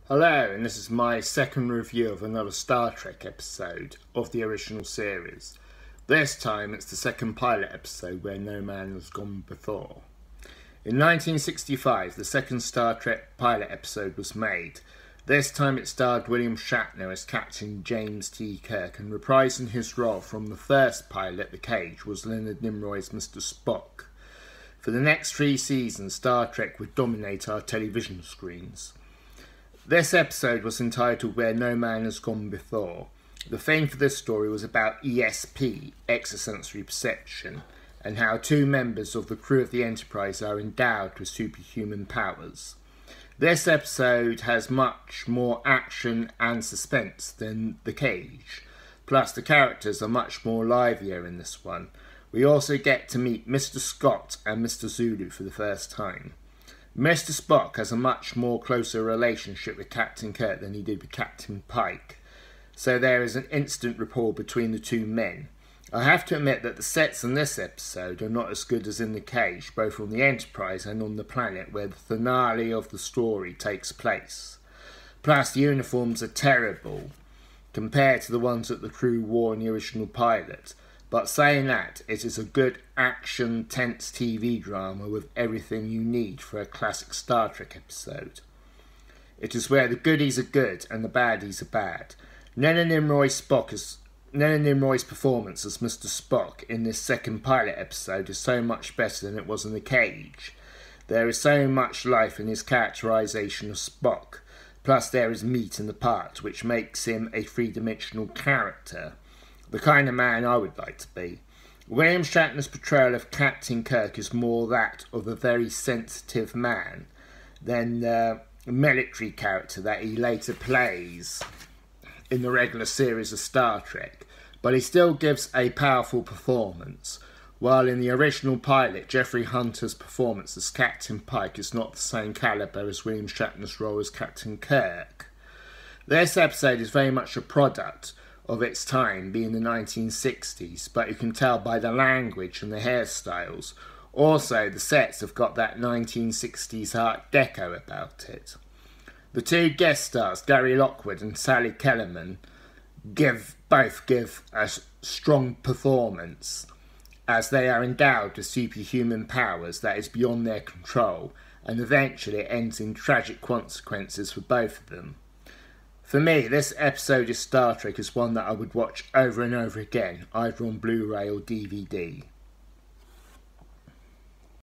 Hello, and this is my second review of another Star Trek episode of the original series. This time it's the second pilot episode Where No Man Has Gone Before. In 1965, the second Star Trek pilot episode was made. This time it starred William Shatner as Captain James T. Kirk, and reprising his role from the first pilot, The Cage, was Leonard Nimoy's Mr. Spock. For the next 3 seasons, Star Trek would dominate our television screens. This episode was entitled Where No Man Has Gone Before. The theme for this story was about ESP, extrasensory perception, and how 2 members of the crew of the Enterprise are endowed with superhuman powers. This episode has much more action and suspense than The Cage, plus the characters are much more livelier in this one. We also get to meet Mr. Scott and Mr. Zulu for the first time. Mr. Spock has a much more closer relationship with Captain Kirk than he did with Captain Pike, so there is an instant rapport between the 2 men. I have to admit that the sets in this episode are not as good as in The Cage, both on the Enterprise and on the planet where the finale of the story takes place. Plus, the uniforms are terrible compared to the ones that the crew wore in the original pilot. But saying that, it is a good action, tense TV drama with everything you need for a classic Star Trek episode. It is where the goodies are good and the baddies are bad. Leonard Nimoy's performance as Mr. Spock in this second pilot episode is so much better than it was in The Cage. There is so much life in his characterization of Spock, plus there is meat in the part, which makes him a 3-dimensional character. The kind of man I would like to be. William Shatner's portrayal of Captain Kirk is more that of a very sensitive man than the military character that he later plays in the regular series of Star Trek, but he still gives a powerful performance, while in the original pilot, Jeffrey Hunter's performance as Captain Pike is not the same calibre as William Shatner's role as Captain Kirk. This episode is very much a product of its time, being the 1960s, but you can tell by the language and the hairstyles. Also, the sets have got that 1960s Art Deco about it. The 2 guest stars, Gary Lockwood and Sally Kellerman, both give a strong performance, as they are endowed with superhuman powers that is beyond their control, and eventually it ends in tragic consequences for both of them. For me, this episode of Star Trek is one that I would watch over and over again, either on Blu-ray or DVD.